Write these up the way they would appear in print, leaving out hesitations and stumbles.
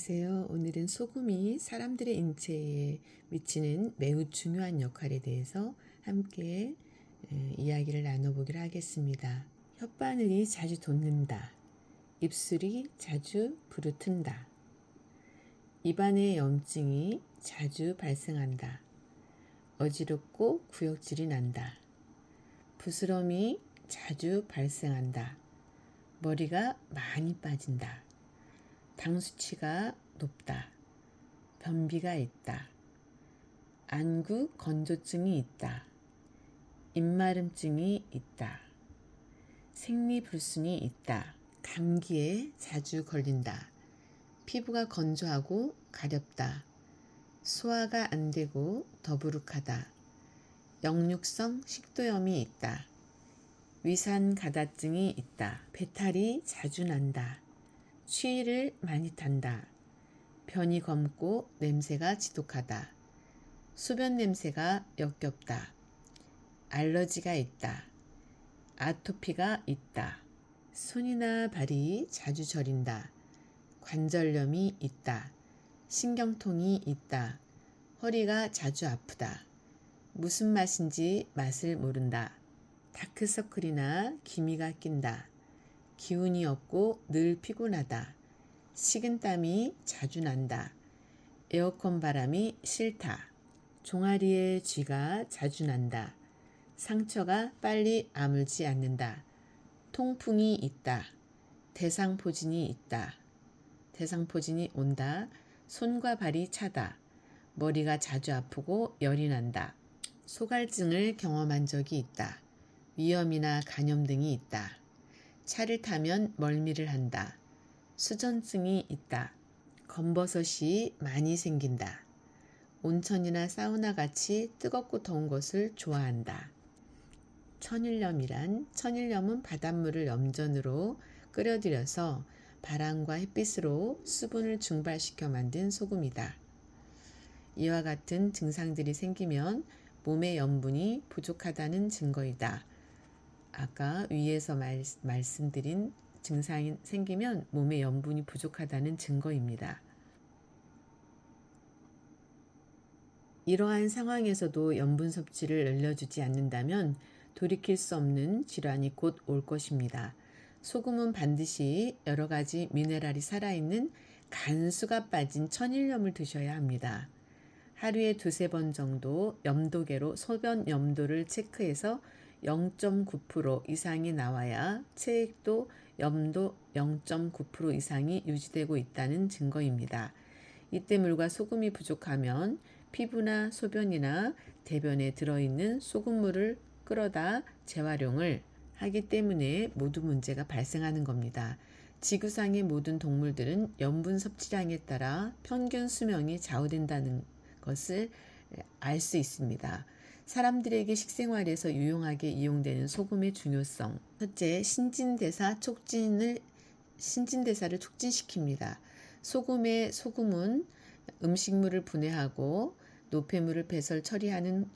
안녕하세요. 오늘은 소금이 사람들의 인체에 미치는 매우 중요한 역할에 대해서 함께 이야기를 나눠보기로 하겠습니다. 혓바늘이 자주 돋는다. 입술이 자주 부르튼다. 입안에 염증이 자주 발생한다. 어지럽고 구역질이 난다. 부스럼이 자주 발생한다. 머리가 많이 빠진다. 당 수치가 높다. 변비가 있다. 안구 건조증이 있다. 입마름증이 있다. 생리불순이 있다. 감기에 자주 걸린다. 피부가 건조하고 가렵다. 소화가 안 되고 더부룩하다. 역류성 식도염이 있다. 위산 가다증이 있다. 배탈이 자주 난다. 추위를 많이 탄다. 변이 검고 냄새가 지독하다. 소변 냄새가 역겹다. 알러지가 있다. 아토피가 있다. 손이나 발이 자주 저린다. 관절염이 있다. 신경통이 있다. 허리가 자주 아프다. 무슨 맛인지 맛을 모른다. 다크서클이나 기미가 낀다. 기운이 없고 늘 피곤하다. 식은땀이 자주 난다. 에어컨 바람이 싫다. 종아리에 쥐가 자주 난다. 상처가 빨리 아물지 않는다. 통풍이 있다. 대상포진이 있다. 대상포진이 온다. 손과 발이 차다. 머리가 자주 아프고 열이 난다. 소갈증을 경험한 적이 있다. 위염이나 간염 등이 있다. 차를 타면 멀미를 한다. 수전증이 있다. 검버섯이 많이 생긴다. 온천이나 사우나 같이 뜨겁고 더운 것을 좋아한다. 천일염은 바닷물을 염전으로 끓여들여서 바람과 햇빛으로 수분을 증발시켜 만든 소금이다. 이와 같은 증상들이 생기면 몸의 염분이 부족하다는 증거이다. 아까 위에서 말씀드린 증상이 생기면 몸에 염분이 부족하다는 증거입니다. 이러한 상황에서도 염분 섭취를 늘려주지 않는다면 돌이킬 수 없는 질환이 곧 올 것입니다. 소금은 반드시 여러 가지 미네랄이 살아있는 간수가 빠진 천일염을 드셔야 합니다. 하루에 2-3번 정도 염도계로 소변 염도를 체크해서 0.9% 이상이 나와야 체액도 염도 0.9% 이상이 유지되고 있다는 증거입니다. 이때 물과 소금이 부족하면 피부나 소변이나 대변에 들어있는 소금물을 끌어다 재활용을 하기 때문에 모두 문제가 발생하는 겁니다. 지구상의 모든 동물들은 염분 섭취량에 따라 평균 수명이 좌우된다는 것을 알 수 있습니다. 사람들에게 식생활에서 유용하게 이용되는 소금의 중요성. 첫째, 신진대사를 촉진시킵니다. 소금은 음식물을 분해하고 노폐물을 배설 처리하는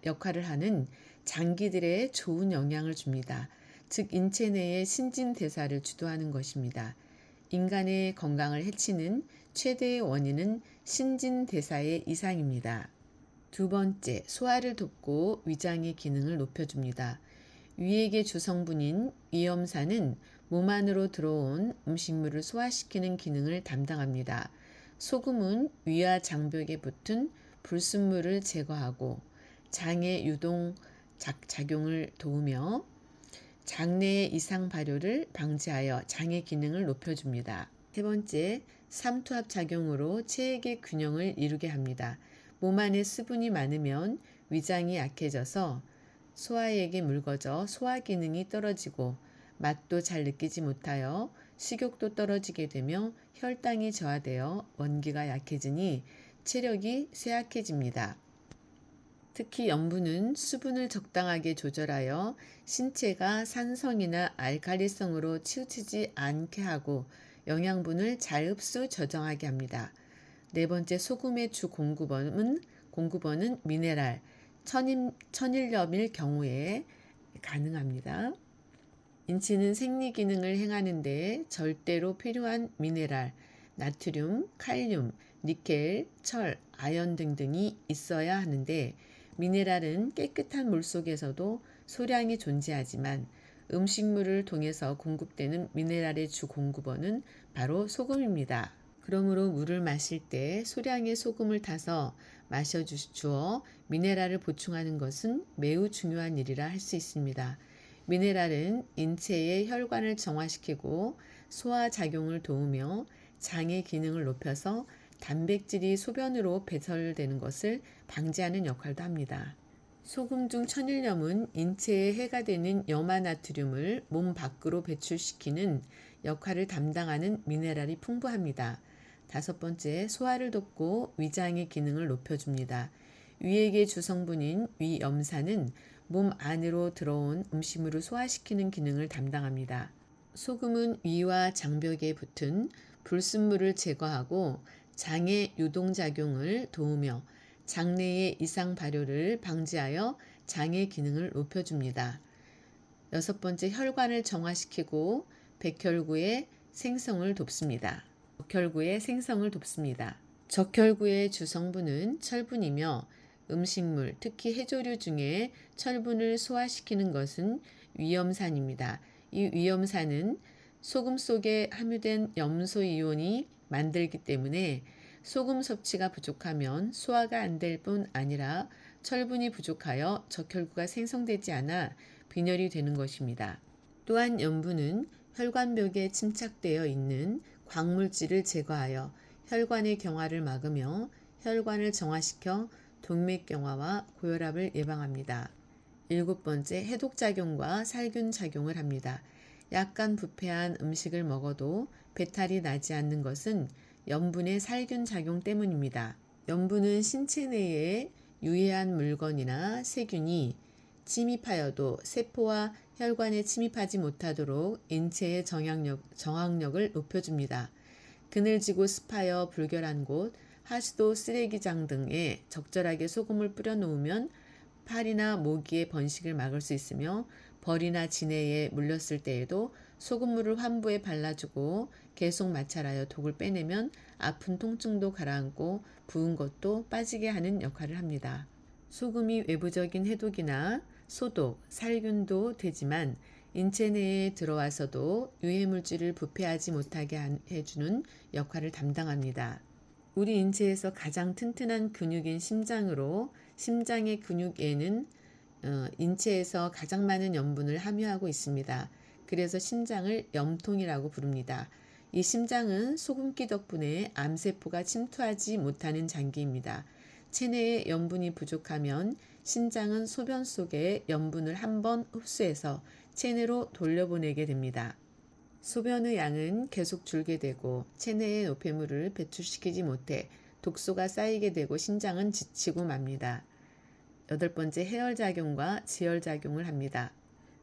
역할을 하는 장기들에 좋은 영향을 줍니다. 즉 인체 내의 신진대사를 주도하는 것입니다. 인간의 건강을 해치는 최대의 원인은 신진대사의 이상입니다. 두 번째, 소화를 돕고 위장의 기능을 높여줍니다. 위액의 주성분인 위염산은 몸 안으로 들어온 음식물을 소화시키는 기능을 담당합니다. 소금은 위와 장벽에 붙은 불순물을 제거하고 장의 유동 작용을 도우며 장내의 이상 발효를 방지하여 장의 기능을 높여줍니다. 세 번째, 삼투압 작용으로 체액의 균형을 이루게 합니다. 몸 안에 수분이 많으면 위장이 약해져서 소화액이 묽어져 소화 기능이 떨어지고 맛도 잘 느끼지 못하여 식욕도 떨어지게 되며 혈당이 저하되어 원기가 약해지니 체력이 쇠약해집니다. 특히 염분은 수분을 적당하게 조절하여 신체가 산성이나 알칼리성으로 치우치지 않게 하고 영양분을 잘 흡수 저장하게 합니다. 네 번째, 소금의 주 공급원은 미네랄, 천일염일 경우에 가능합니다. 인체는 생리 기능을 행하는 데 절대로 필요한 미네랄, 나트륨, 칼륨, 니켈, 철, 아연 등등이 있어야 하는데 미네랄은 깨끗한 물 속에서도 소량이 존재하지만 음식물을 통해서 공급되는 미네랄의 주 공급원은 바로 소금입니다. 그러므로 물을 마실 때 소량의 소금을 타서 마셔주어 미네랄을 보충하는 것은 매우 중요한 일이라 할 수 있습니다. 미네랄은 인체의 혈관을 정화시키고 소화 작용을 도우며 장의 기능을 높여서 단백질이 소변으로 배설되는 것을 방지하는 역할도 합니다. 소금 중 천일염은 인체에 해가 되는 염화나트륨을 몸 밖으로 배출시키는 역할을 담당하는 미네랄이 풍부합니다. 다섯 번째, 소화를 돕고 위장의 기능을 높여줍니다. 위액의 주성분인 위염산은 몸 안으로 들어온 음식물을 소화시키는 기능을 담당합니다. 소금은 위와 장벽에 붙은 불순물을 제거하고 장의 유동작용을 도우며 장내의 이상 발효를 방지하여 장의 기능을 높여줍니다. 여섯 번째, 혈관을 정화시키고 백혈구의 생성을 돕습니다. 적혈구의 주성분은 철분이며 음식물, 특히 해조류 중에 철분을 소화시키는 것은 위염산입니다. 이 위염산은 소금 속에 함유된 염소이온이 만들기 때문에 소금 섭취가 부족하면 소화가 안 될 뿐 아니라 철분이 부족하여 적혈구가 생성되지 않아 빈혈이 되는 것입니다. 또한 염분은 혈관벽에 침착되어 있는 광물질을 제거하여 혈관의 경화를 막으며 혈관을 정화시켜 동맥경화와 고혈압을 예방합니다. 일곱 번째, 해독작용과 살균작용을 합니다. 약간 부패한 음식을 먹어도 배탈이 나지 않는 것은 염분의 살균작용 때문입니다. 염분은 신체 내에 유해한 물건이나 세균이 침입하여도 세포와 혈관에 침입하지 못하도록 인체의 정항력을 높여줍니다. 그늘지고 습하여 불결한 곳, 하수도 쓰레기장 등에 적절하게 소금을 뿌려 놓으면 팔이나 모기의 번식을 막을 수 있으며 벌이나 진해에 물렸을 때에도 소금물을 환부에 발라주고 계속 마찰하여 독을 빼내면 아픈 통증도 가라앉고 부은 것도 빠지게 하는 역할을 합니다. 소금이 외부적인 해독이나 소독, 살균도 되지만 인체 내에 들어와서도 유해물질을 부패하지 못하게 해주는 역할을 담당합니다. 우리 인체에서 가장 튼튼한 근육인 심장으로 심장의 근육에는 인체에서 가장 많은 염분을 함유하고 있습니다. 그래서 심장을 염통이라고 부릅니다. 이 심장은 소금기 덕분에 암세포가 침투하지 못하는 장기입니다. 체내에 염분이 부족하면 심장은 소변 속에 염분을 한번 흡수해서 체내로 돌려보내게 됩니다. 소변의 양은 계속 줄게 되고 체내의 노폐물을 배출시키지 못해 독소가 쌓이게 되고 심장은 지치고 맙니다. 여덟 번째, 해열작용과 지혈작용을 합니다.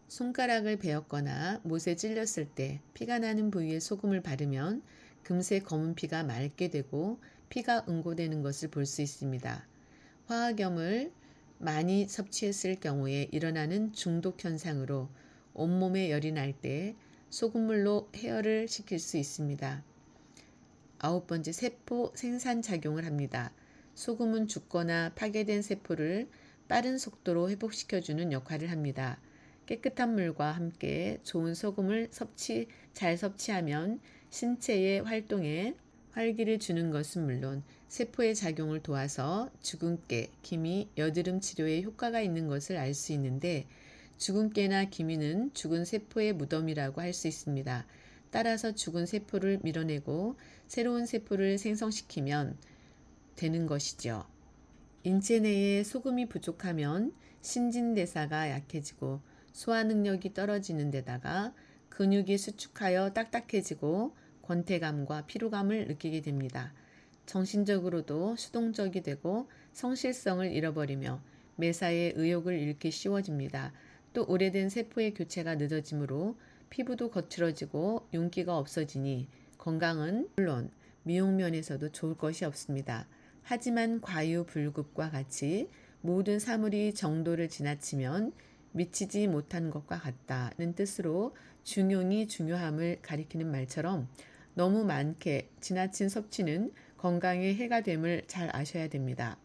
손가락을 베었거나 못에 찔렸을 때 피가 나는 부위에 소금을 바르면 금세 검은 피가 맑게 되고 피가 응고되는 것을 볼 수 있습니다. 화학염을 많이 섭취했을 경우에 일어나는 중독 현상으로 온몸에 열이 날 때 소금물로 해열을 시킬 수 있습니다. 아홉 번째, 세포 생산작용을 합니다. 소금은 죽거나 파괴된 세포를 빠른 속도로 회복시켜주는 역할을 합니다. 깨끗한 물과 함께 좋은 소금을 잘 섭취하면 신체의 활동에 활기를 주는 것은 물론 세포의 작용을 도와서 주근깨, 기미, 여드름 치료에 효과가 있는 것을 알 수 있는데 주근깨나 기미는 죽은 세포의 무덤이라고 할 수 있습니다. 따라서 죽은 세포를 밀어내고 새로운 세포를 생성시키면 되는 것이죠. 인체 내에 소금이 부족하면 신진대사가 약해지고 소화 능력이 떨어지는 데다가 근육이 수축하여 딱딱해지고 권태감과 피로감을 느끼게 됩니다. 정신적으로도 수동적이 되고 성실성을 잃어버리며 매사에 의욕을 잃기 쉬워집니다. 또 오래된 세포의 교체가 늦어지므로 피부도 거칠어지고 윤기가 없어지니 건강은 물론 미용면에서도 좋을 것이 없습니다. 하지만 과유불급과 같이 모든 사물이 정도를 지나치면 미치지 못한 것과 같다는 뜻으로 중용이 중요함을 가리키는 말처럼 너무 많게 지나친 섭취는 건강에 해가 됨을 잘 아셔야 됩니다.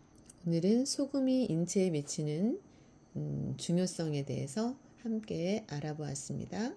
오늘은 소금이 인체에 미치는 중요성에 대해서 함께 알아보았습니다.